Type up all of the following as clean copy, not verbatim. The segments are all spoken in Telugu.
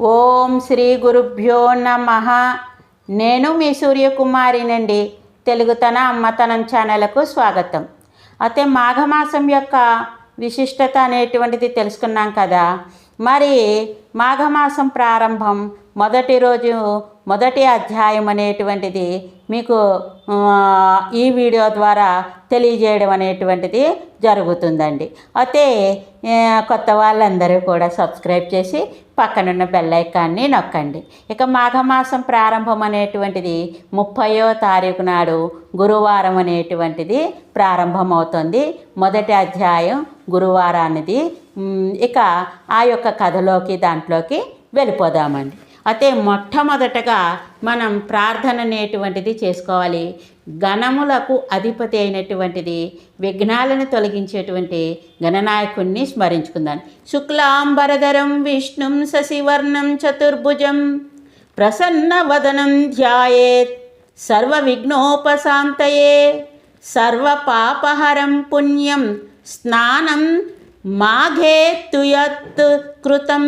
ఓం శ్రీ గురుభ్యో నమః. నేను మీ సూర్యకుమారినండి. తెలుగుతన అమ్మతనం ఛానల్కు స్వాగతం. అయితే మాఘమాసం యొక్క విశిష్టత అనేటువంటిది తెలుసుకున్నాం కదా. మరి మాఘమాసం ప్రారంభం మొదటి రోజు మొదటి అధ్యాయం అనేటువంటిది మీకు ఈ వీడియో ద్వారా తెలియజేయడం అనేటువంటిది జరుగుతుందండి. అయితే కొత్త వాళ్ళందరూ కూడా సబ్స్క్రైబ్ చేసి పక్కనున్న బెల్ ఐకాన్ని నొక్కండి. ఇక మాఘమాసం ప్రారంభం అనేటువంటిది 30వ తారీఖు నాడు గురువారం అనేటువంటిది ప్రారంభమవుతుంది. మొదటి అధ్యాయం గురువారానిది. ఇక ఆ యొక్క కథలోకి దాంట్లోకి వెళ్ళిపోదామండి. అయితే మొట్టమొదటగా మనం ప్రార్థన అనేటువంటిది చేసుకోవాలి. గణములకు అధిపతి అయినటువంటిది విఘ్నాలను తొలగించేటువంటి గణనాయకుణ్ణి స్మరించుకుందాం. శుక్లాంబరధరం విష్ణుం శశివర్ణం చతుర్భుజం ప్రసన్నవదనం ధ్యాయేత్ సర్వ విఘ్నోపశాంతయే సర్వపాపహరం పుణ్యం స్నానం మాఘే తుయత్ కృతం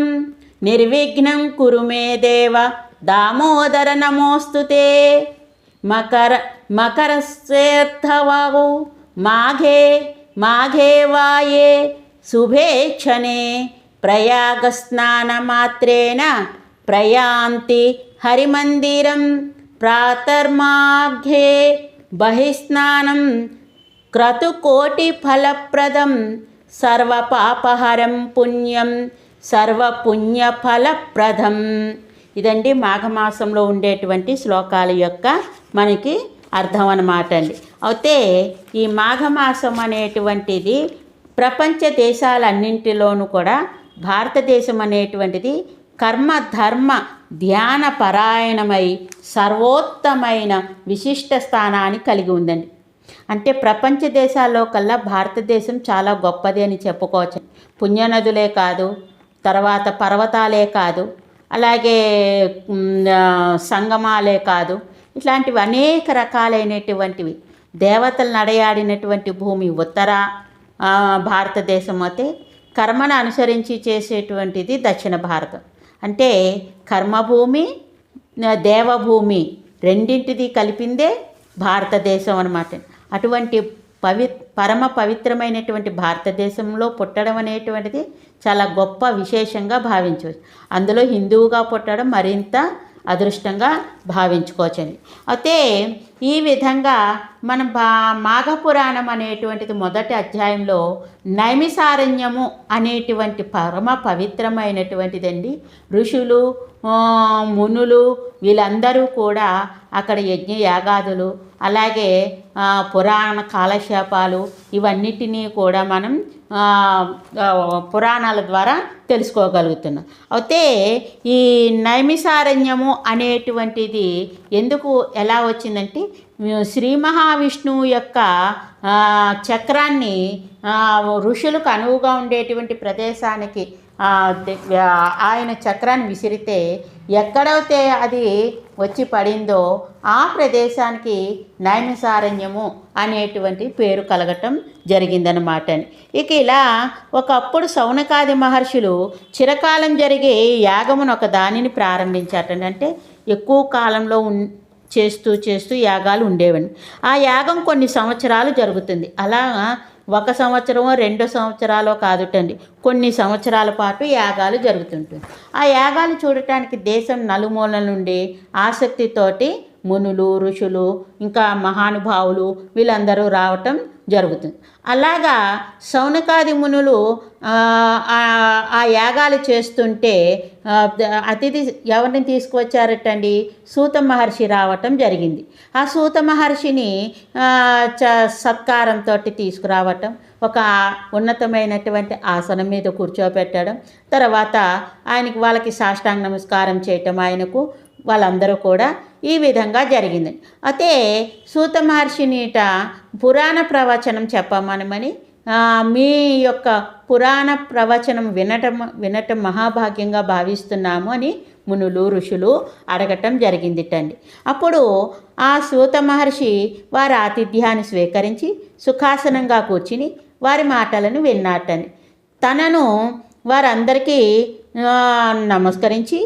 నిర్విఘ్నం కురు మే దేవ దామోదర నమోస్తుతే. మకరస్యేర్థవాగు మాఘే వాయే శుభేక్షణే ప్రయాగస్నానమాత్రేణ ప్రయాంతి హరిమందిరం ప్రాతర్మాఘే బహిస్నానం క్రతుకోటిఫలప్రదం సర్వపాపహరం పుణ్యం సర్వపుణ్యఫలప్రదం. ఇదండి మాఘమాసంలో ఉండేటువంటి శ్లోకాల యొక్క మనకి అర్థం అన్నమాట అండి. అయితే ఈ మాఘమాసం అనేటువంటిది ప్రపంచ దేశాలన్నింటిలోనూ కూడా భారతదేశం అనేటువంటిది కర్మ ధర్మ ధ్యాన పరాయణమై సర్వోత్తమైన విశిష్ట స్థానాన్ని కలిగి ఉందండి. అంటే ప్రపంచ దేశాల్లో కల్లా భారతదేశం చాలా గొప్పది అని చెప్పుకోవచ్చు. పుణ్యనదులే కాదు, తర్వాత పర్వతాలే కాదు, అలాగే సంగమాలే కాదు, ఇట్లాంటివి అనేక రకాలైనటువంటివి దేవతలు నడయాడినటువంటి భూమి ఉత్తర భారతదేశం. అయితే కర్మను అనుసరించి చేసేటువంటిది దక్షిణ భారతం. అంటే కర్మభూమి దేవభూమి రెండింటిది కలిపిందే భారతదేశం అన్నమాట. అటువంటి పరమ పవిత్రమైనటువంటి భారతదేశంలో పుట్టడం అనేటువంటిది చాలా గొప్ప విశేషంగా భావించవచ్చు. అందులో హిందువుగా పుట్టడం మరింత అదృష్టంగా భావించుకోవచ్చండి. అయితే ఈ విధంగా మనం మాఘపురాణం అనేటువంటిది మొదటి అధ్యాయంలో నైమిసారణ్యము అనేటువంటి పరమ పవిత్రమైనటువంటిదండి. ఋషులు మునులు వీళ్ళందరూ కూడా అక్కడ యజ్ఞ యాగాదులు అలాగే పురాణ కాలక్షేపాలు ఇవన్నిటినీ కూడా మనం పురాణాల ద్వారా తెలుసుకోగలుగుతున్నాం. అయితే ఈ నైమిసారణ్యము అనేటువంటిది ఎందుకు ఎలా వచ్చిందంటే శ్రీ మహావిష్ణువు యొక్క చక్రాన్ని ఋషులకు అనువుగా ఉండేటువంటి ప్రదేశానికి ఆయన చక్రాన్ని విసిరితే ఎక్కడైతే అది వచ్చి పడిందో ఆ ప్రదేశానికి నైమిసారణ్యము అనేటువంటి పేరు కలగటం జరిగిందనమాట. ఇక ఇలా ఒకప్పుడు శౌనకాది మహర్షులు చిరకాలం జరిగే యాగమును ఒక దానిని ప్రారంభించారటండి. అంటే ఎక్కువ కాలంలో చేస్తూ యాగాలు ఉండేవండి. ఆ యాగం కొన్ని సంవత్సరాలు జరుగుతుంది. అలా 1 సంవత్సరమో 2 సంవత్సరాలో కాదుటండి, కొన్ని సంవత్సరాల పాటు యాగాలు జరుగుతుంటుంది. ఆ యాగాలు చూడటానికి దేశం నలుమూలల నుండి ఆసక్తితోటి మునులు ఋషులు ఇంకా మహానుభావులు వీళ్ళందరూ రావటం జరుగుతుంది. అలాగా శౌనకాది మునులు ఆ యాగాలు చేస్తుంటే అతిథి ఎవరిని తీసుకువచ్చారటండి, సూత మహర్షి రావటం జరిగింది. ఆ సూత మహర్షిని సత్కారంతో తీసుకురావటం, ఒక ఉన్నతమైనటువంటి ఆసనం మీద కూర్చోబెట్టడం, తర్వాత వాళ్ళకి సాష్టాంగ నమస్కారం చేయటం ఆయనకు వాళ్ళందరూ కూడా ఈ విధంగా జరిగింది. అయితే సూత మహర్షినిట పురాణ ప్రవచనం చెప్పమనమని మీ యొక్క పురాణ ప్రవచనం వినటం మహాభాగ్యంగా భావిస్తున్నాము అని మునులు ఋషులు అడగటం జరిగిందిటండి. అప్పుడు ఆ సూత మహర్షి వారి ఆతిథ్యాన్ని స్వీకరించి సుఖాసనంగా కూర్చుని వారి మాటలను విన్నాటండి. తనను వారందరికీ నమస్కరించి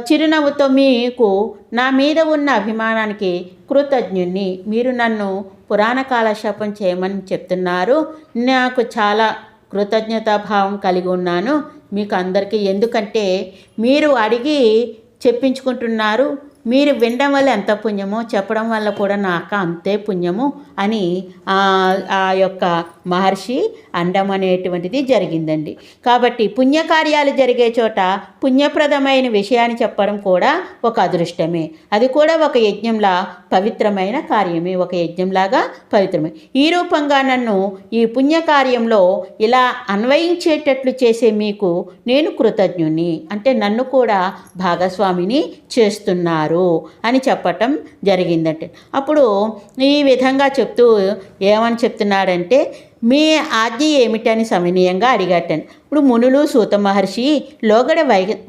చిరునవ్వుతో మీకు నా మీద ఉన్న అభిమానానికి కృతజ్ఞుణ్ణి. మీరు నన్ను పురాణ కాలక్షేపం చేయమని చెప్తున్నారు. నాకు చాలా కృతజ్ఞతాభావం కలిగి ఉన్నాను మీకు అందరికీ. ఎందుకంటే మీరు అడిగి చెప్పించుకుంటున్నారు. మీరు వినడం వల్ల ఎంత పుణ్యమో చెప్పడం వల్ల కూడా నాకు అంతే పుణ్యము అని ఆ యొక్క మహర్షి అండం అనేటువంటిది జరిగిందండి. కాబట్టి పుణ్యకార్యాలు జరిగే చోట పుణ్యప్రదమైన విషయాన్ని చెప్పడం కూడా ఒక అదృష్టమే. అది కూడా ఒక యజ్ఞంలా పవిత్రమైన కార్యమే, ఒక యజ్ఞంలాగా పవిత్రమే. ఈ రూపంగా నన్ను ఈ పుణ్యకార్యంలో ఇలా అన్వయించేటట్లు చేసే మీకు నేను కృతజ్ఞుని, అంటే నన్ను కూడా భాగస్వామిని చేస్తున్నారు అని చెప్పటం జరిగిందంటే, అప్పుడు ఈ విధంగా చెప్తూ ఏమని చెప్తున్నాడంటే, మీ ఆజ్ఞ ఏమిటని సవినీయంగా అడిగట్టను. ఇప్పుడు మునులు సూత మహర్షి లోగడ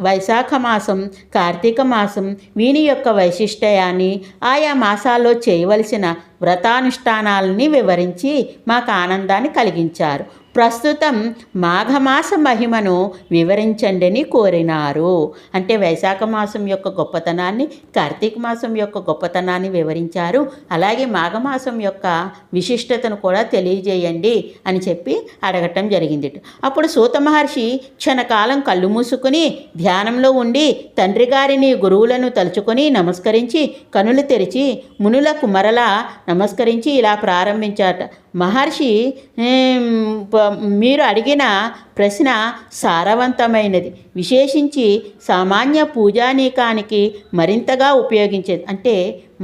వైశాఖ మాసం, కార్తీక మాసం వీని యొక్క వైశిష్ట్యాన్ని, ఆయా మాసాల్లో చేయవలసిన వ్రతానుష్ఠానాలని వివరించి మాకు ఆనందాన్ని కలిగించారు. ప్రస్తుతం మాఘమాస మహిమను వివరించండి అని కోరినారు. అంటే వైశాఖ మాసం యొక్క గొప్పతనాన్ని, కార్తీక మాసం యొక్క గొప్పతనాన్ని వివరించారు. అలాగే మాఘమాసం యొక్క విశిష్టతను కూడా తెలియజేయండి అని చెప్పి అడగటం జరిగింది. అప్పుడు సూత మహర్షి క్షణకాలం కళ్ళు మూసుకుని ధ్యానంలో ఉండి తండ్రి గారిని గురువులను తలుచుకొని నమస్కరించి కనులు తెరిచి మునులకు మరలా నమస్కరించి ఇలా ప్రారంభించాట. మహర్షి, మీరు అడిగిన ప్రశ్న సారవంతమైనది, విశేషించి సామాన్య పూజానీకానికి మరింతగా ఉపయోగించేది. అంటే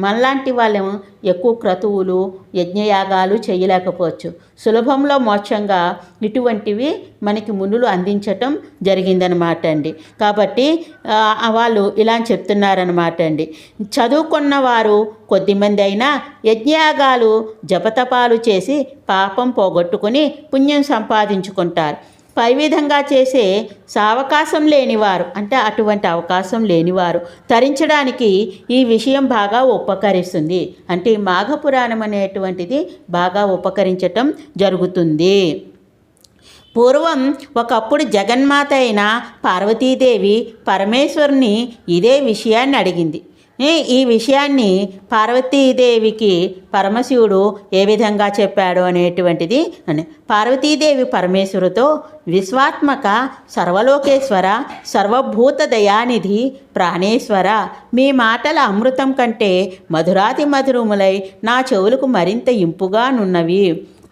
మనలాంటి వాళ్ళం ఎక్కువ క్రతువులు యజ్ఞయాగాలు చేయలేకపోవచ్చు. సులభంలో మోక్షంగా ఇటువంటివి మనకి మునులు అందించటం జరిగిందనమాట అండి. కాబట్టి వాళ్ళు ఇలా చెప్తున్నారనమాట అండి. చదువుకున్న వారు కొద్దిమంది అయినా యజ్ఞయాగాలు జపతపాలు చేసి పాపం పోగొట్టుకుని పుణ్యం సంపాదించుకుంటారు. పై విధంగా చేసే సావకాశం లేనివారు, అంటే అటువంటి అవకాశం లేనివారు తరించడానికి ఈ విషయం బాగా ఉపకరిస్తుంది. అంటే ఈ మాఘపురాణం అనేటువంటిది బాగా ఉపకరించటం జరుగుతుంది. పూర్వం ఒకప్పుడు జగన్మాత అయిన పార్వతీదేవి పరమేశ్వరుని ఇదే విషయాన్ని అడిగింది. ఈ విషయాన్ని పార్వతీదేవికి పరమశివుడు ఏ విధంగా చెప్పాడు అనేటువంటిది పార్వతీదేవి పరమేశ్వరుతో, విశ్వాత్మక సర్వలోకేశ్వర సర్వభూత దయానిధి ప్రాణేశ్వర, మీ మాటల అమృతం కంటే మధురాతి మధురములై నా చెవులకు మరింత ఇంపుగా నున్నవి.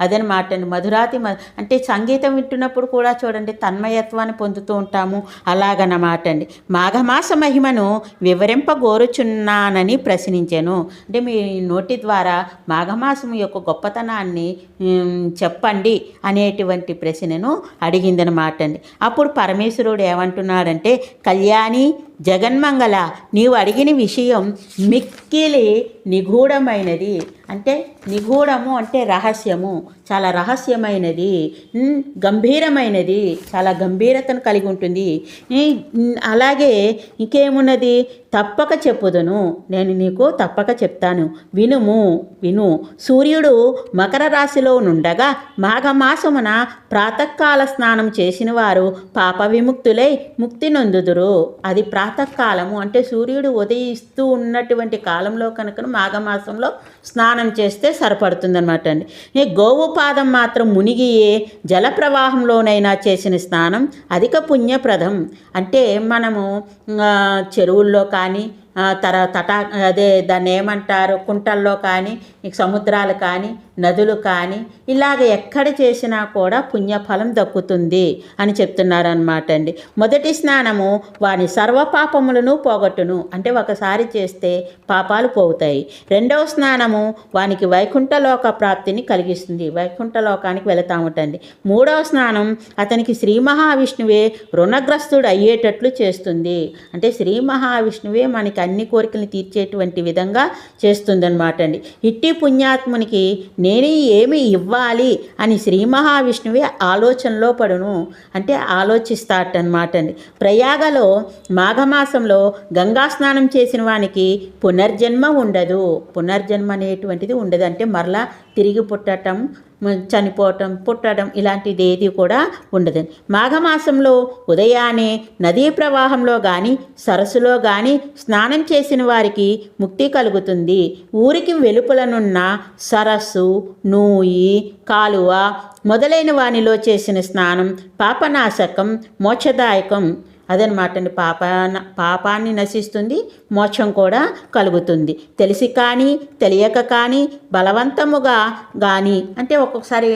అదనమాట అండి. మధురాతి అంటే సంగీతం వింటున్నప్పుడు కూడా చూడండి తన్మయత్వాన్ని పొందుతూ ఉంటాము. అలాగనమాట అండి. మాఘమాస మహిమను వివరింపగోరుచున్నానని ప్రశ్నించాను. అంటే మీ నోటి ద్వారా మాఘమాసం యొక్క గొప్పతనాన్ని చెప్పండి అనేటువంటి ప్రశ్నను అడిగిందనమాట అండి. అప్పుడు పరమేశ్వరుడు ఏమంటున్నాడంటే, కళ్యాణి జగన్మంగళ, నీవు అడిగిన విషయం మిక్కిలి నిగూఢమైనది. అంటే నిగూఢము అంటే రహస్యము, చాలా రహస్యమైనది, గంభీరమైనది, చాలా గంభీరతను కలిగి ఉంటుంది. అలాగే ఇంకేమున్నది, తప్పక చెప్పుదును, నేను నీకు తప్పక చెప్తాను, విను. సూర్యుడు మకర రాశిలో నుండగా మాఘమాసమున ప్రాతకాల స్నానం చేసిన వారు పాప విముక్తులై ముక్తి నొందుదురు. అది ప్రాతకాలము అంటే సూర్యుడు ఉదయిస్తూ ఉన్నటువంటి కాలంలో కనుక మాఘమాసంలో స్నానం చేస్తే సరిపడుతుందన్నమాట అండి. గోవు పాదం మాత్రం మునిగి జల ప్రవాహంలోనైనా చేసిన స్నానం అధిక పుణ్యప్రదం. అంటే మనము చెరువుల్లో కానీ అదే దాన్ని ఏమంటారు, కుంటల్లో కానీ సముద్రాలు కానీ నదులు కానీ ఇలాగ ఎక్కడ చేసినా కూడా పుణ్యఫలం దక్కుతుంది అని చెప్తున్నారనమాట అండి. మొదటి స్నానము వాని సర్వపాపములను పోగొట్టును, అంటే ఒకసారి చేస్తే పాపాలు పోతాయి. రెండవ స్నానము వానికి వైకుంఠలోక ప్రాప్తిని కలిగిస్తుంది, వైకుంఠలోకానికి వెళతామటండి. మూడవ స్నానం అతనికి శ్రీ మహావిష్ణువే రుణగ్రస్తుడు అయ్యేటట్లు చేస్తుంది. అంటే శ్రీ మహావిష్ణువే మనకి అన్ని కోరికలను తీర్చేటువంటి విధంగా చేస్తుందన్నమాట అండి. ఇట్టి పుణ్యాత్మునికి నేను ఏమి ఇవ్వాలి అని శ్రీ మహావిష్ణువే ఆలోచనలో పడును, అంటే ఆలోచిస్తాడనమాట అండి. ప్రయాగలో మాఘమాసంలో గంగా స్నానం చేసిన వానికి పునర్జన్మ ఉండదు. పునర్జన్మ అనేటువంటిది ఉండదు, అంటే మరలా తిరిగి పుట్టడం, చనిపోవటం, పుట్టడం ఇలాంటిది ఏది కూడా ఉండదండి. మాఘమాసంలో ఉదయాన్నే నదీ ప్రవాహంలో కానీ సరస్సులో కానీ స్నానం చేసిన వారికి ముక్తి కలుగుతుంది. ఊరికి వెలుపలనున్న సరస్సు, నూయి, కాలువ మొదలైన వానిలో చేసిన స్నానం పాపనాశకం, మోక్షదాయకం. అదనమాట అండి. పాపాన్ని నశిస్తుంది, మోక్షం కూడా కలుగుతుంది. తెలిసి కానీ తెలియక కానీ బలవంతముగా కానీ, అంటే ఒక్కొక్కసారి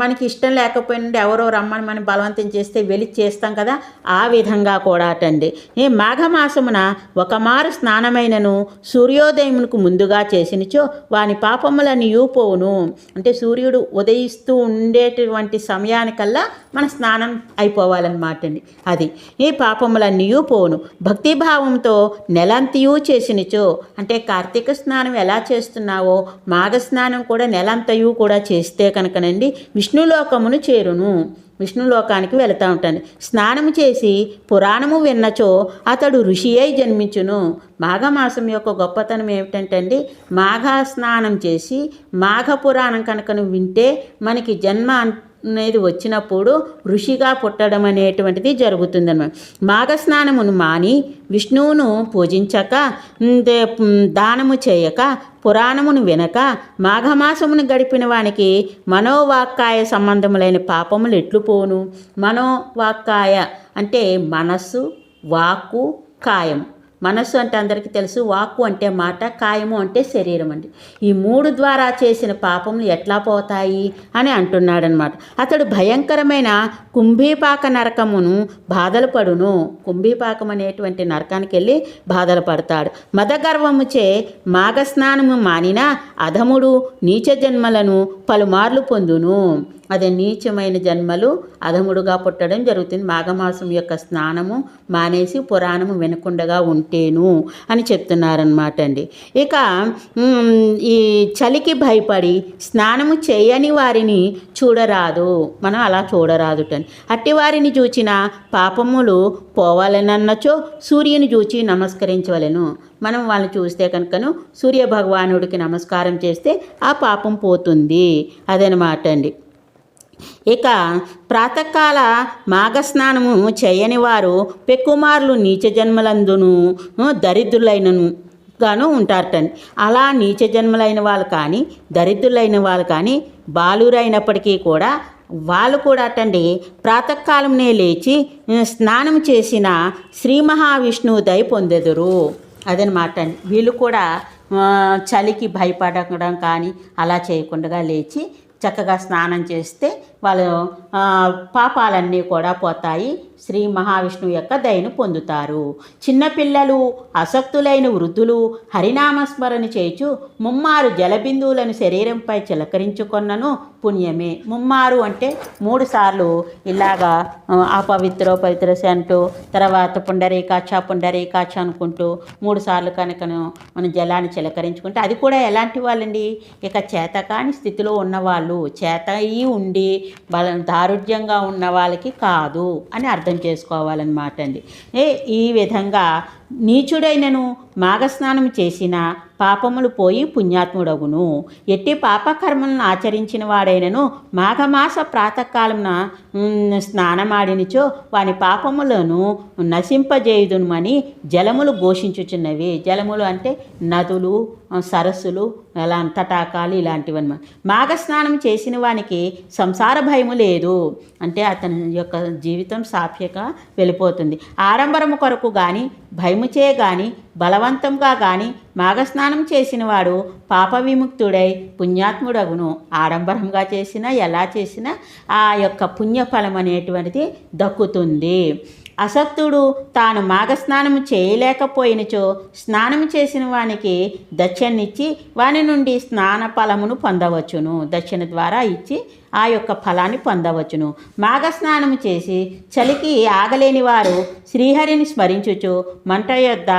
మనకి ఇష్టం లేకపోయినా ఎవరో రమ్మని మనం బలవంతం చేస్తే వెళ్ళి చేస్తాం కదా, ఆ విధంగా కూడా అటండి. మాఘమాసమున ఒక మారు స్నానమైనను సూర్యోదయమునకు ముందుగా చేసినచో వాని పాపములని పోవును. అంటే సూర్యుడు ఉదయిస్తూ ఉండేటువంటి సమయానికల్లా మన స్నానం అయిపోవాలన్నమాట అండి. అది ఈ పాపములన్నీ పోను. భక్తిభావంతో నెలంతయూ చేసినచో, అంటే కార్తీక స్నానం ఎలా చేస్తున్నావో మాఘ స్నానం కూడా నెలంతయూ కూడా చేస్తే కనుకనండి విష్ణులోకమును చేరును. విష్ణులోకానికి వెళుతూ ఉంటాను. స్నానము చేసి పురాణము విన్నచో అతడు ఋషి అయి జన్మించును. మాఘమాసం యొక్క గొప్పతనం ఏమిటంటే అండి, మాఘ స్నానం చేసి మాఘ పురాణం కనుక వింటే మనకి జన్మ అనేది వచ్చినప్పుడు ఋషిగా పుట్టడం అనేటువంటిది జరుగుతుందన్నమాట. మాఘస్నానమును మాని విష్ణువును పూజించక, దానము చేయక, పురాణమును వినక మాఘమాసమును గడిపిన వానికి మనోవాక్కాయ సంబంధములైన పాపములు ఎట్లు పోను. మనోవాక్కాయ అంటే మనస్సు, వాక్కు, కాయం. మనస్సు అంటే అందరికీ తెలుసు, వాక్కు అంటే మాట, కాయము అంటే శరీరం అండి. ఈ మూడు ద్వారా చేసిన పాపములు ఎట్లా పోతాయి అని అంటున్నాడనమాట. అతడు భయంకరమైన కుంభీపాక నరకమును బాధలు పడును. కుంభీపాకం అనేటువంటి నరకానికి వెళ్ళి బాధలు పడతాడు. మదగర్వముచే మాఘస్నానము మానిన అధముడు నీచ జన్మలను పలుమార్లు పొందును. అదే నీచమైన జన్మలు, అధముడుగా పుట్టడం జరుగుతుంది. మాఘమాసం యొక్క స్నానము మానేసి పురాణము వినకుండగా ఉంటేను అని చెప్తున్నారనమాట అండి. ఇక ఈ చలికి భయపడి స్నానము చేయని వారిని చూడరాదు. మనం అలా చూడరాదుటని. అట్టి వారిని చూచిన పాపములు పోవాలనన్నచో సూర్యుని చూచి నమస్కరించవలెను. మనం వాళ్ళని చూస్తే కనుకను సూర్య భగవానుడికి నమస్కారం చేస్తే ఆ పాపం పోతుంది. అదనమాట అండి. ఇక ప్రాతకాల మాఘస్నానము చేయని వారు పెక్కుమార్లు నీచ జన్మలందును దరిద్రులైనను గాను ఉంటారటండి. అలా నీచ జన్మలైన వాళ్ళు కానీ దరిద్రులైన వాళ్ళు కానీ బాలురైనప్పటికీ కూడా వాళ్ళు కూడా అటండి ప్రాతకాలంనే లేచి స్నానం చేసిన శ్రీ మహావిష్ణువు దయ పొందెదరు. అదనమాట అండి. వీళ్ళు కూడా చలికి భయపడడం కానీ అలా చేయకుండా లేచి చక్కగా స్నానం చేస్తే వాళ్ళు పాపాలన్నీ కూడా పోతాయి. శ్రీ మహావిష్ణువు యొక్క దయను పొందుతారు. చిన్నపిల్లలు, అసక్తులైన వృద్ధులు హరినామస్మరణ చేయుచు ముమ్మారు జలబిందువులను శరీరంపై చిలకరించుకొన్నను పుణ్యమే. ముమ్మారు అంటే 3 సార్లు ఇలాగా అపవిత్రో పవిత్రస అంటూ, తర్వాత పుండరీకాక్ష అనుకుంటూ 3 సార్లు కనుకను మనం జలాన్ని చిలకరించుకుంటే, అది కూడా ఎలాంటి వాళ్ళండి, ఇక చేతకాని స్థితిలో ఉన్నవాళ్ళు, చేతయి ఉండి దారుఢ్యంగా ఉన్న వాళ్ళకి కాదు అని అర్థం చేసుకోవాలన్నమాట అండి. ఈ విధంగా నీచుడైనను మాఘస్నానం చేసిన పాపములు పోయి పుణ్యాత్ముడగును. ఎట్టి పాపకర్మలను ఆచరించిన వాడైనను మాఘమాస ప్రాతకాలమున స్నానమాడినిచో వాని పాపములను నశింపజేయుదుమని జలములు ఘోషించుచున్నవి. జలములు అంటే నదులు, సరస్సులు, అలా తటాకాలు ఇలాంటివన్నమాట. మాఘస్నానం చేసిన వానికి సంసార భయము లేదు. అంటే అతని యొక్క జీవితం సాఫ్యగా వెళ్ళిపోతుంది. ఆడంబరము కొరకు కానీ భయముచే కానీ బలవంతంగా కానీ మాఘస్నానం చేసిన వాడు పాప విముక్తుడై పుణ్యాత్ముడగును. ఆడంబరంగా చేసినా ఎలా చేసినా ఆ యొక్క పుణ్యఫలం అనేటువంటిది దక్కుతుంది. అసక్తుడు తాను మాఘస్నానము చేయలేకపోయినచో స్నానము చేసిన వానికి దక్షిణనిచ్చి వాని నుండి స్నాన ఫలమును పొందవచ్చును. దక్షిణ ద్వారా ఇచ్చి ఆ యొక్క ఫలాన్ని పొందవచ్చును. మాఘస్నానము చేసి చలికి ఆగలేని వారు శ్రీహరిని స్మరించుచు మంట యొద్ద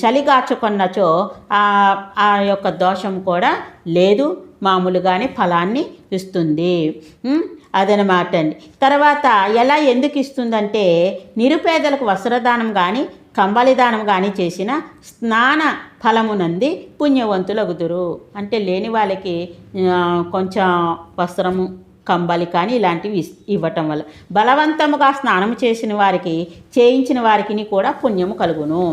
చలిగాచుకొన్నచో ఆ యొక్క దోషం కూడా లేదు, మామూలుగానే ఫలాన్ని ఇస్తుంది. అదనమాట అండి. తర్వాత ఎలా ఎందుకు ఇస్తుందంటే, నిరుపేదలకు వస్త్రదానం కానీ కంబలిదానం కానీ చేసిన స్నాన ఫలమునంది పుణ్యవంతులగుదురు. అంటే లేని వాళ్ళకి కొంచెం వస్త్రము, కంబలి కానీ ఇలాంటివి ఇవ్వటం వల్ల బలవంతముగా స్నానం చేసిన వారికి, చేయించిన వారికి కూడా పుణ్యము కలుగును.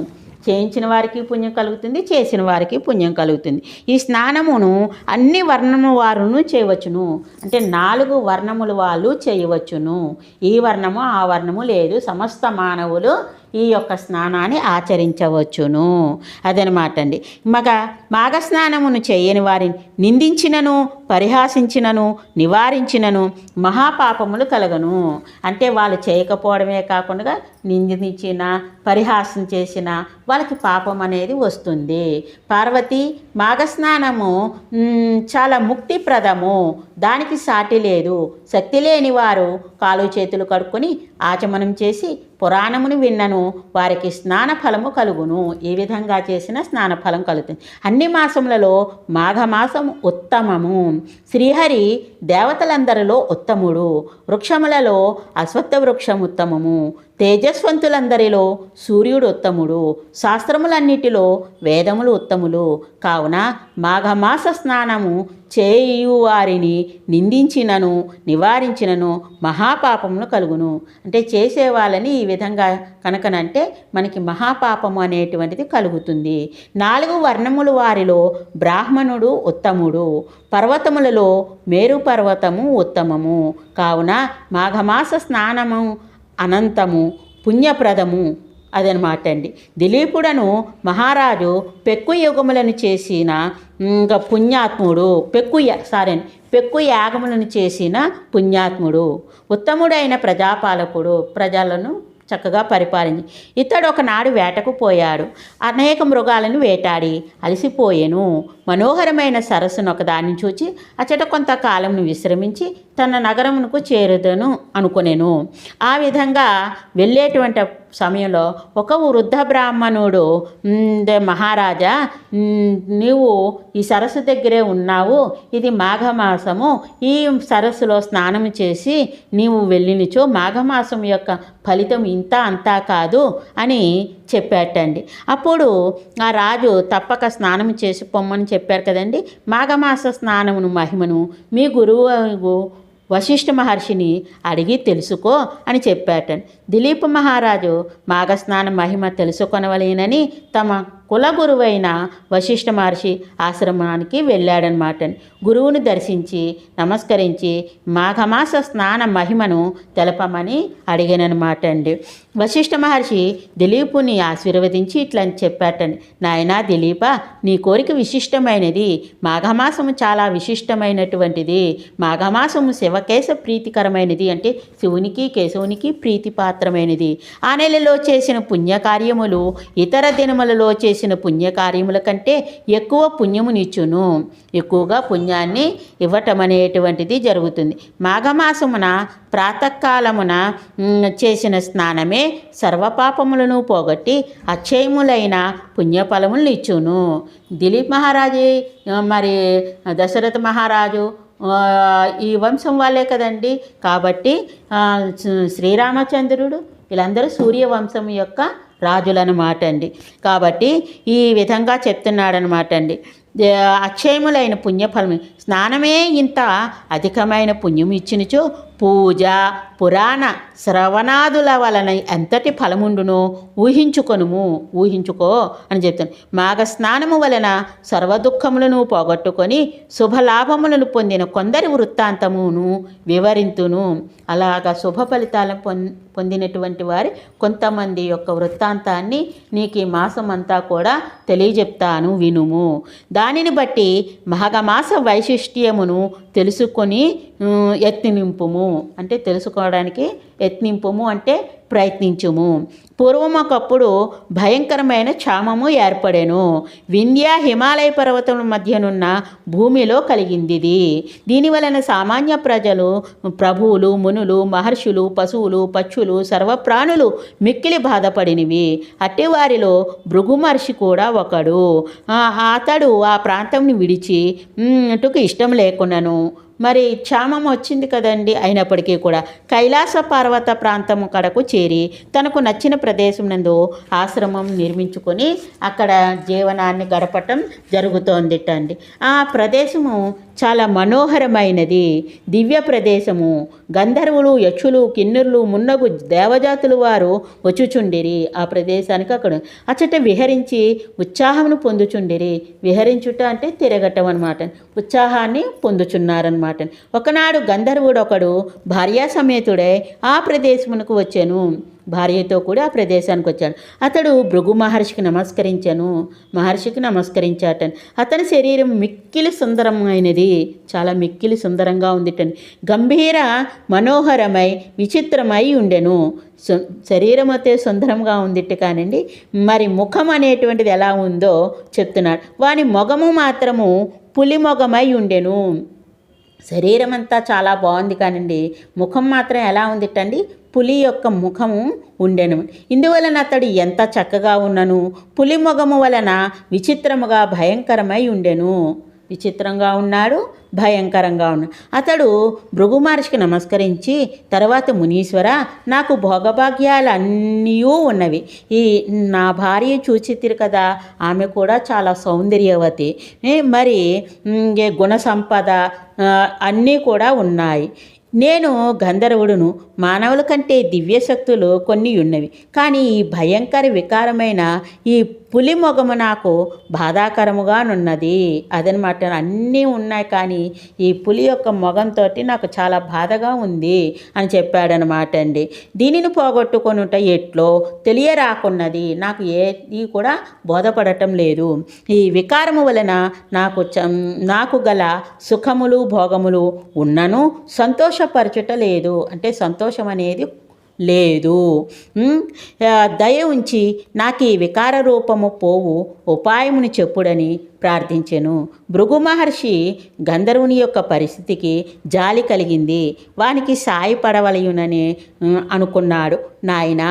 చేయించిన వారికి పుణ్యం కలుగుతుంది, చేసిన వారికి పుణ్యం కలుగుతుంది. ఈ స్నానమును అన్ని వర్ణము వారును చేయవచ్చును. అంటే 4 వర్ణముల వాళ్ళు చేయవచ్చును. ఈ వర్ణము ఆ వర్ణము లేదు, సమస్త మానవులు ఈ యొక్క స్నానాన్ని ఆచరించవచ్చును. అదనమాట అండి. మాఘస్నానమును చేయని వారిని నిందించినను, పరిహాసించినను, నివారించినను మహాపాపములు కలగను. అంటే వాళ్ళు చేయకపోవడమే కాకుండా నిందించిన, పరిహాసం చేసిన వాళ్ళకి పాపం అనేది వస్తుంది. పార్వతి, మాఘస్నానము చాలా ముక్తిప్రదము, దానికి సాటి లేదు. శక్తి లేని వారు కాలు చేతులు కడుక్కొని ఆచమనం చేసి పురాణమును విన్నను వారికి స్నాన ఫలము కలుగును. ఈ విధంగా చేసిన స్నాన ఫలం కలుగుతుంది. అన్ని మాసములలో మాఘమాసం ఉత్తమము. శ్రీహరి దేవతలందరిలో ఉత్తముడు. వృక్షములలో అశ్వత్థ వృక్షం ఉత్తమము. తేజస్వంతులందరిలో సూర్యుడు ఉత్తముడు. శాస్త్రములన్నిటిలో వేదములు ఉత్తములు. కావున మాఘమాస స్నానము చేయువారిని నిందించినను, నివారించినను మహాపాపమును కలుగును. అంటే చేసేవాళ్ళని ఈ విధంగా కనుకనంటే మనకి మహాపాపము అనేటువంటిది కలుగుతుంది. 4 వర్ణములు వారిలో బ్రాహ్మణుడు ఉత్తముడు. పర్వతములలో మేరు పర్వతము ఉత్తమము. కావున మాఘమాస స్నానము అనంతము, పుణ్యప్రదము. అదనమాట అండి. దిలీపుడను మహారాజు పెక్కు యుగములను చేసిన పుణ్యాత్ముడు, పెక్కు యాగములను చేసిన పుణ్యాత్ముడు, ఉత్తముడైన ప్రజాపాలకుడు, ప్రజలను చక్కగా పరిపాలించి. ఇతడు ఒకనాడు వేటకు పోయాడు. అనేక మృగాలను వేటాడి అలసిపోయెను. మనోహరమైన సరస్సును ఒకదాన్ని చూచి అచట కొంతకాలంను విశ్రమించి తన నగరమునకు చేరుదను అనుకొనెను. ఆ విధంగా వెళ్ళేటువంటి సమయంలో ఒక వృద్ధ బ్రాహ్మణుడు, మహారాజా, నీవు ఈ సరస్సు దగ్గరే ఉన్నావు, ఇది మాఘమాసము, ఈ సరస్సులో స్నానం చేసి నీవు వెళ్ళినచో మాఘమాసం యొక్క ఫలితం ఇంత అంతా కాదు అని చెప్పాటండి. అప్పుడు ఆ రాజు తప్పక స్నానం చేసి పొమ్మని చెప్పారు కదండి. మాఘమాస స్నానమును మహిమను మీ గురువు వశిష్ఠ మహర్షిని అడిగి తెలుసుకో అని చెప్పాటండి. దిలీప్ మహారాజు మాఘస్నాన మహిమ తెలుసుకొనవలేనని తమ కులగురువైన వశిష్ఠ మహర్షి ఆశ్రమానికి వెళ్ళాడనమాట. గురువును దర్శించి నమస్కరించి మాఘమాస స్నాన మహిమను తెలపమని అడిగానమాట అండి. వశిష్ఠ మహర్షి దిలీపుని ఆశీర్వదించి ఇట్లా చెప్పాటండి. నాయనా దిలీప, నీ కోరిక విశిష్టమైనది. మాఘమాసము చాలా విశిష్టమైనటువంటిది. మాఘమాసము శివకేశ ప్రీతికరమైనది. అంటే శివునికి, కేశవునికి ప్రీతిపాత్రమైనది. ఆ నెలలో చేసిన పుణ్యకార్యములు ఇతర దినములలో చేసిన పుణ్యకార్యముల కంటే ఎక్కువ పుణ్యమునిచ్చును. ఎక్కువగా పుణ్యాన్ని ఇవ్వటం అనేటువంటిది జరుగుతుంది. మాఘమాసమున ప్రాతకాలమున చేసిన స్నానమే సర్వపాపములను పోగొట్టి అక్షయములైన పుణ్యఫలములను ఇచ్చును. దిలీప్ మహారాజు మరి దశరథ మహారాజు ఈ వంశం వాళ్ళే కదండి. కాబట్టి శ్రీరామచంద్రుడు వీళ్ళందరూ సూర్యవంశం యొక్క రాజులన్నమాట అండి. కాబట్టి ఈ విధంగా చెప్తున్నాడనమాట అండి. అక్షయములైన పుణ్యఫలం స్నానమే ఇంత అధికమైన పుణ్యం ఇచ్చినచో పూజ, పురాణ శ్రవణాదుల వలన ఎంతటి ఫలముండునో ఊహించుకో అని చెప్తాను. మాఘ స్నానము వలన సర్వదుఃఖములను పోగొట్టుకొని శుభలాభములను పొందిన కొందరి వృత్తాంతమును వివరింతును. అలాగా శుభ ఫలితాలను పొందినటువంటి వారి కొంతమంది యొక్క వృత్తాంతాన్ని నీకు ఈ మాసం అంతా కూడా తెలియజెప్తాను, వినుము. దానిని బట్టి మాఘమాస వైశిష్ట్యమును తెలుసుకొని యత్నింపుము. అంటే తెలుసుకోవడానికి యత్నింపుము అంటే ప్రయత్నించుము. పూర్వం ఒకప్పుడు భయంకరమైన క్షామము ఏర్పడెను. వింధ్య హిమాలయ పర్వతముల మధ్యనున్న భూమిలో కలిగింది. దీనివలన సామాన్య ప్రజలు, ప్రభువులు, మునులు, మహర్షులు, పశువులు, పక్షులు, సర్వప్రాణులు మిక్కిలి బాధపడినవి. అట్టి వారిలో భృగు మహర్షి కూడా ఒకడు. అతడు ఆ ప్రాంతంని విడిచి అటుకు ఇష్టం లేకున్నాను మరి క్షామం వచ్చింది కదండి. అయినప్పటికీ కూడా కైలాస పర్వత ప్రాంతము కడకు చేరి తనకు నచ్చిన ప్రదేశం నందు ఆశ్రమం నిర్మించుకొని అక్కడ జీవనాన్ని గడపటం జరుగుతోందిటండి. ఆ ప్రదేశము చాలా మనోహరమైనది, దివ్య ప్రదేశము. గంధర్వులు, యక్షులు, కిన్నెరులు మున్నగు దేవజాతులు వారు వచ్చుచుండిరి. ఆ ప్రదేశానికి అచ్చట విహరించి ఉత్సాహమును పొందుచుండిరి. విహరించుట అంటే తిరగటం అనమాట. ఉత్సాహాన్ని పొందుచున్నారనమాట. ఒకనాడు గంధర్వుడు ఒకడు భార్యా సమేతుడై ఆ ప్రదేశమునకు వచ్చాను. భార్యతో కూడా ఆ ప్రదేశానికి వచ్చాడు. అతడు భృగు మహర్షికి నమస్కరించాటని. అతని శరీరం మిక్కిలి సుందరమైనది, చాలా మిక్కిలి సుందరంగా ఉందిటని. గంభీర మనోహరమై విచిత్రమై ఉండెను. శరీరం అయితే సుందరంగా ఉందిట్టు కానండి, మరి ముఖం అనేటువంటిది ఎలా ఉందో చెప్తున్నాడు. వాని మొగము మాత్రము పులి మొగమై ఉండెను. శరీరం అంతా చాలా బాగుంది కానండి, ముఖం మాత్రం ఎలా ఉందిటండి, పులి యొక్క ముఖము ఉండెను. ఇందువలన అతడు ఎంత చక్కగా ఉన్నను పులి మొగము వలన విచిత్రముగా భయంకరమై ఉండెను. విచిత్రంగా ఉన్నాడు, భయంకరంగా ఉన్నాడు. అతడు భృగు మహర్షికి నమస్కరించి తర్వాత, మునీశ్వర, నాకు భోగభాగ్యాలన్నీ ఉన్నవి. నా భార్య చూచితిరు కదా, ఆమె కూడా చాలా సౌందర్యవతి, మరి గుణ సంపద అన్నీ కూడా ఉన్నాయి. నేను గంధర్వుడును, మానవుల కంటే దివ్యశక్తులు కొన్ని ఉన్నవి. కానీ ఈ భయంకర వికారమైన ఈ పులి మొగము నాకు బాధాకరముగానున్నది. అదనమాట. అన్నీ ఉన్నాయి కానీ ఈ పులి యొక్క మొగంతో నాకు చాలా బాధగా ఉంది అని చెప్పాడనమాట అండి. దీనిని పోగొట్టుకొనుట ఎట్లో తెలియరాకున్నది, నాకు ఏది కూడా బోధపడటం లేదు. ఈ వికారము వలన నాకు గల సుఖములు భోగములు ఉన్నను సంతోషపరచుట లేదు. అంటే సంతోషం అనేది లేదు. దయ ఉంచి నాకు ఈ వికార రూపము పోవు ఉపాయముని చెప్పుడని ప్రార్థించెను. భృగు మహర్షి గంధర్వుని యొక్క పరిస్థితికి జాలి కలిగింది. వానికి సాయపడవలయునని అనుకున్నాడు. నాయన,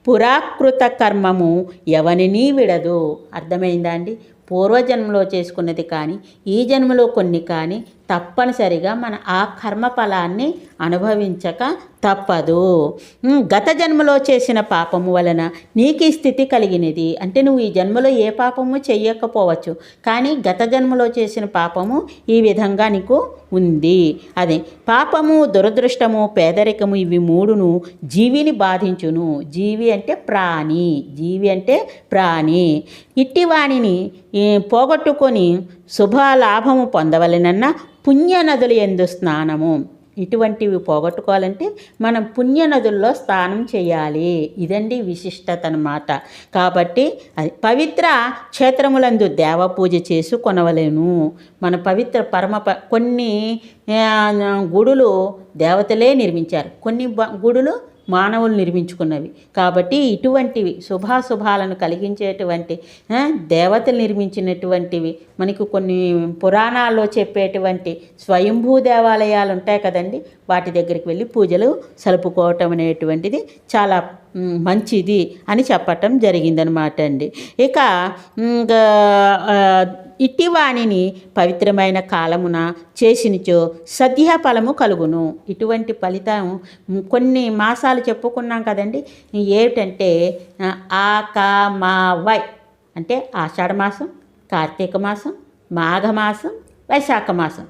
పురాకృత కర్మము ఎవనినీ విడదు. అర్థమైందా అండి? పూర్వజన్మలో చేసుకున్నది కానీ ఈ జన్మలో కొన్ని కానీ తప్పనిసరిగా మన ఆ కర్మ ఫలాన్ని అనుభవించక తప్పదు. గత జన్మలో చేసిన పాపము వలన నీకు ఈ స్థితి కలిగినది. అంటే నువ్వు ఈ జన్మలో ఏ పాపము చెయ్యకపోవచ్చు, కానీ గత జన్మలో చేసిన పాపము ఈ విధంగా నీకు ఉంది. అదే పాపము, దురదృష్టము, పేదరికము, ఇవి మూడును జీవిని బాధించును. జీవి అంటే ప్రాణి. ఇట్టి వాణిని పోగొట్టుకొని శుభలాభము పొందవలెనన్న పుణ్యనదులు యందు స్నానము. ఇటువంటివి పోగొట్టుకోవాలంటే మనం పుణ్యనదుల్లో స్నానం చేయాలి. ఇదండి విశిష్టత అన్నమాట. కాబట్టి అది పవిత్ర క్షేత్రములందు దేవపూజ చేసుకొనవలెను. మన పవిత్ర కొన్ని గుడులు దేవతలే నిర్మించారు, కొన్ని గుడులు మానవులు నిర్మించుకున్నవి. కాబట్టి ఇటువంటివి శుభాశుభాలను కలిగించేటువంటి దేవతలు నిర్మించినటువంటివి మనకు కొన్ని పురాణాల్లో చెప్పేటువంటి స్వయంభూ దేవాలయాలు ఉంటాయి కదండి, వాటి దగ్గరికి వెళ్ళి పూజలు సలుపుకోవటం అనేటువంటిది చాలా మంచిది అని చెప్పటం జరిగిందనమాట అండి. ఇక ఇట్టివాణిని పవిత్రమైన కాలమున చేసినచో సద్య ఫలము కలుగును. ఇటువంటి ఫలితం కొన్ని మాసాలు చెప్పుకున్నాం కదండి. ఏమిటంటే ఆకామావై అంటే ఆషాఢ మాసం, కార్తీక మాసం, మాఘమాసం, వైశాఖ మాసం.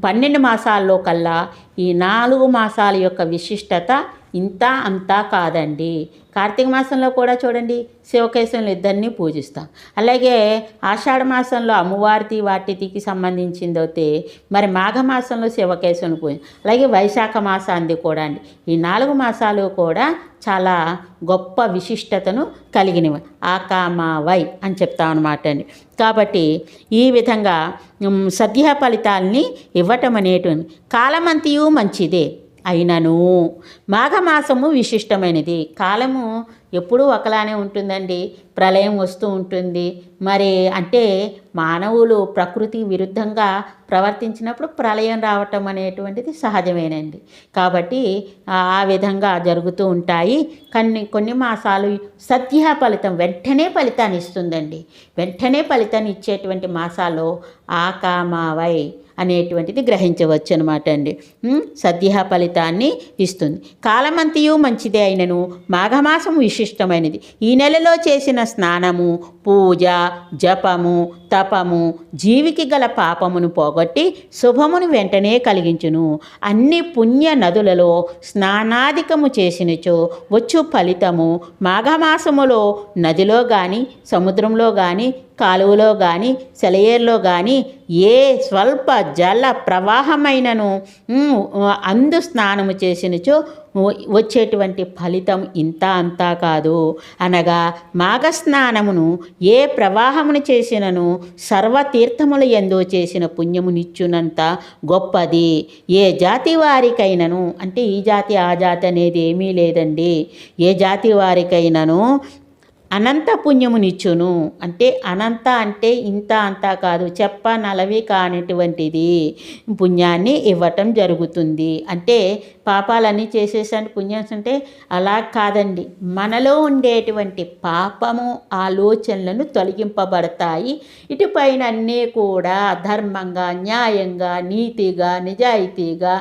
12 మాసాల్లో కల్లా ఈ 4 మాసాల యొక్క విశిష్టత ఇంత అంతా కాదండి. కార్తీక మాసంలో కూడా చూడండి శివకేశవులు ఇద్దరిని పూజిస్తాం. అలాగే ఆషాఢ మాసంలో అమ్మవారికి వాటికి సంబంధించిందైతే మరి మాఘమాసంలో శివకేశవుని పూజ. అలాగే వైశాఖ మాసాంది కూడా అండి. ఈ 4 మాసాలు కూడా చాలా గొప్ప విశిష్టతను కలిగినవి. ఆకామావై అని చెప్తాం అనమాట అండి. కాబట్టి ఈ విధంగా సద్య ఫలితాలని ఇవ్వటం అనేటువంటి కాలమంతియు మంచిదే అయినను మాఘమాసము విశిష్టమైనది. కాలము ఎప్పుడూ ఒకలానే ఉంటుందండి, ప్రళయం వస్తూ ఉంటుంది. మరి అంటే మానవులు ప్రకృతి విరుద్ధంగా ప్రవర్తించినప్పుడు ప్రళయం రావటం అనేటువంటిది సహజమేనండి. కాబట్టి ఆ విధంగా జరుగుతూ ఉంటాయి. కొన్ని మాసాలు సద్య ఫలితం వెంటనే ఫలితాన్ని ఇస్తుందండి. వెంటనే ఫలితాన్ని ఇచ్చేటువంటి మాసాల్లో ఆకామావై అనేటువంటిది గ్రహించవచ్చు అనమాట అండి. సద్య ఫలితాన్ని ఇస్తుంది. కాలమంతియు మంచిదే అయినను మాఘమాసం విశిష్టమైనది. ఈ నెలలో చేసిన స్నానము, పూజ, జపము, తపము జీవికి గల పాపమును పోగొట్టి శుభమును వెంటనే కలిగించును. అన్ని పుణ్య నదులలో స్నానాధికము చేసినచో వచ్చు ఫలితము మాఘమాసములో నదిలో కానీ, సముద్రంలో కానీ, కాలువలో కానీ, సెలయేరులో కానీ ఏ స్వల్ప జల ప్రవాహమైనను అందు స్నానము చేసినచో వచ్చేటువంటి ఫలితం ఇంత అంతా కాదు. అనగా మాఘస్నానమును ఏ ప్రవాహమును చేసినను సర్వతీర్థముల యందు చేసిన పుణ్యమునిచ్చునంత గొప్పది. ఏ జాతి వారికైనను, అంటే ఈ జాతి ఆ జాతి అనేది ఏమీ లేదండి, ఏ జాతి వారికైనను అనంత పుణ్యమునిచ్చును. అంటే అనంత అంటే ఇంత అంతా కాదు, నలవి కానిటువంటిది పుణ్యాన్ని ఇవ్వటం జరుగుతుంది. అంటే పాపాలన్నీ చేసేసండి పుణ్యం అంటే అలా కాదండి. మనలో ఉండేటువంటి పాపము ఆలోచనలను తొలగింపబడతాయి. ఇటుపైన అన్నీ కూడా ధర్మంగా, న్యాయంగా, నీతిగా, నిజాయితీగా,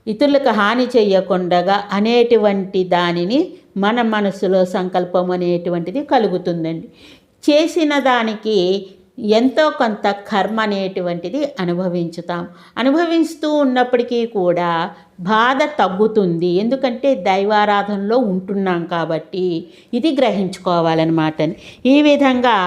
ఇతరులకు హాని చేయకుండా అనేటువంటి దానిని మన మనసులో సంకల్పం అనేటువంటిది కలుగుతుందండి. చేసిన దానికి ఎంతో కొంత కర్మ అనేటువంటిది అనుభవిస్తూ ఉన్నప్పటికీ కూడా బాధ తగ్గుతుంది. ఎందుకంటే దైవారాధనలో ఉంటున్నాం కాబట్టి ఇది గ్రహించుకోవాలన్నమాట. ఈ విధంగా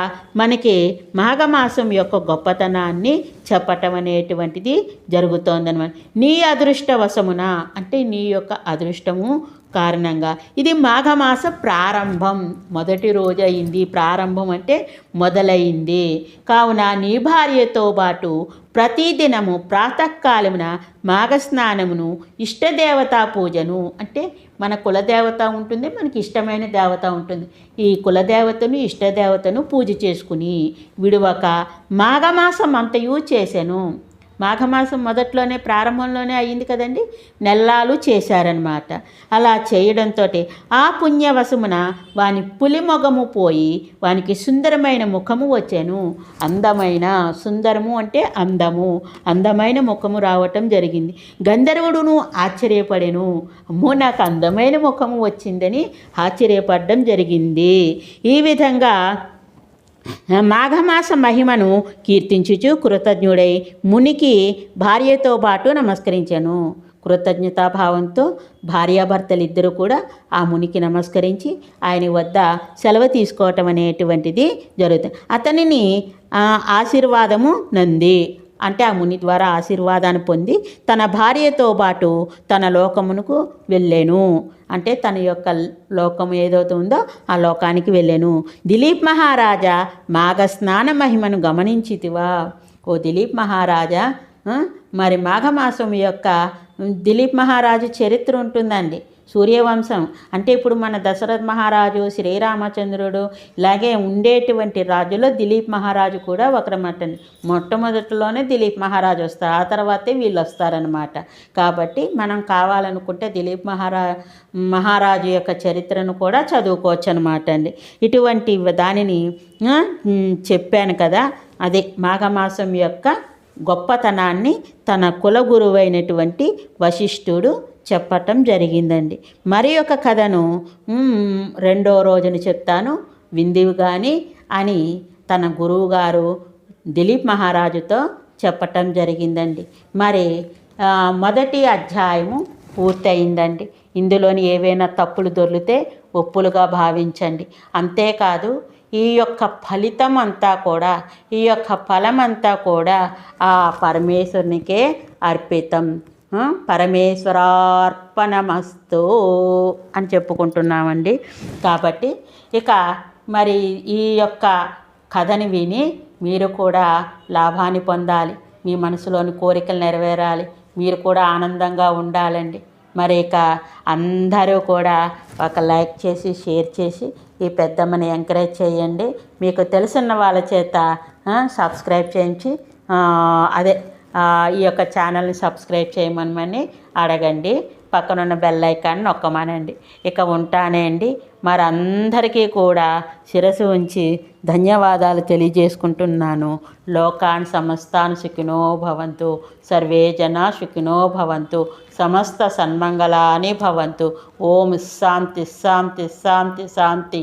మనకి మాఘమాసం యొక్క గొప్పతనాన్ని చెప్పటం అనేటువంటిది జరుగుతోందన్నమాట. నీ అదృష్టవశమున అంటే నీ యొక్క అదృష్టము కారణంగా ఇది మాఘమాస ప్రారంభం, మొదటి రోజు అయింది. ప్రారంభం అంటే మొదలైంది. కావున నీ భార్యతో పాటు ప్రతిదినము ప్రాతకాలమున మాఘస్నానమును, ఇష్టదేవతా పూజను, అంటే మన కులదేవత ఉంటుంది, మనకి ఇష్టమైన దేవత ఉంటుంది. ఈ కులదేవతను, ఇష్టదేవతను పూజ చేసుకుని విడువక మాఘమాసం అంతయు చేశాను. మాఘమాసం మొదట్లోనే, ప్రారంభంలోనే అయ్యింది కదండి, నెల్లాలు చేశారనమాట. అలా చేయడంతో ఆ పుణ్యవశమున వాని పులిమొగము పోయి వానికి సుందరమైన ముఖము వచ్చాను. అందమైన, సుందరము అంటే అందము, అందమైన ముఖము రావటం జరిగింది. గంధర్వుడును ఆశ్చర్యపడెను. అమ్మో, నాకు అందమైన ముఖము వచ్చిందని ఆశ్చర్యపడడం జరిగింది. ఈ విధంగా మాఘమాస మహిమను కీర్తించుచు కృతజ్ఞుడై మునికి భార్యతో పాటు నమస్కరించాను. కృతజ్ఞతాభావంతో భార్యాభర్తలు ఇద్దరు కూడా ఆ మునికి నమస్కరించి ఆయన వద్ద సెలవు తీసుకోవటం అనేటువంటిది జరుగుతుంది. అతనిని ఆశీర్వాదము నంది, అంటే ఆ ముని ద్వారా ఆశీర్వాదాన్ని పొంది తన భార్యతో పాటు తన లోకమునకు వెళ్ళాను. అంటే తన యొక్క లోకం ఏదైతే ఉందో ఆ లోకానికి వెళ్ళాను. దిలీప్ మహారాజా మాఘస్నాన మహిమను గమనించితివా? ఓ దిలీప్ మహారాజా, మరి మాఘమాసం యొక్క దిలీప్ మహారాజు చరిత్ర ఉంటుందండి. సూర్యవంశం అంటే ఇప్పుడు మన దశరథ మహారాజు, శ్రీరామచంద్రుడు, ఇలాగే ఉండేటువంటి రాజులో దిలీప్ మహారాజు కూడా ఒకరన్నమాట. మొట్టమొదటిలోనే దిలీప్ మహారాజు వస్తారు, ఆ తర్వాతే వీళ్ళు వస్తారనమాట. కాబట్టి మనం కావాలనుకుంటే దిలీప్ మహారాజు యొక్క చరిత్రను కూడా చదువుకోవచ్చు అనమాట అండి. ఇటువంటి దానిని చెప్పాను కదా, అదే మాఘమాసం యొక్క గొప్పతనాన్ని తన కులగురువైనటువంటి వశిష్ఠుడు చెప్పటం జరిగిందండి. మరి ఒక కథను రెండో రోజున చెప్తాను విందివి కానీ అని తన గురువుగారు దిలీప్ మహారాజుతో చెప్పటం జరిగిందండి. మరి మొదటి అధ్యాయము పూర్తయిందండి. ఇందులోని ఏవైనా తప్పులు దొర్లితే ఒప్పులుగా భావించండి. అంతేకాదు ఈ యొక్క ఫలితం అంతా కూడా, ఈ యొక్క ఫలం అంతా కూడా ఆ పరమేశ్వరునికే అర్పితం. పరమేశ్వరార్పణమస్తు అని చెప్పుకుంటున్నామండి. కాబట్టి ఇక మరి ఈ యొక్క కథని విని మీరు కూడా లాభాన్ని పొందాలి, మీ మనసులోని కోరికలు నెరవేరాలి, మీరు కూడా ఆనందంగా ఉండాలండి. మరి ఇక అందరూ కూడా ఒక లైక్ చేసి షేర్ చేసి ఈ పెద్దమ్మని ఎంకరేజ్ చేయండి. మీకు తెలిసిన వాళ్ళ చేత సబ్స్క్రైబ్ చేయించి ఈ యొక్క ఛానల్ని సబ్స్క్రైబ్ చేయమని అడగండి. పక్కనున్న బెల్ ఐకాన్ నొక్కమానండి. ఇక ఉంటానే అండి. మరందరికీ కూడా శిరసు ఉంచి ధన్యవాదాలు తెలియజేసుకుంటున్నాను. లోకాన్ సమస్తాన్ సుఖినో భవంతు, సర్వే జనా సుఖినో భవంతు, సమస్త సన్మంగళాని భవంతు. ఓం శాంతి శాంతి శాంతి శాంతి.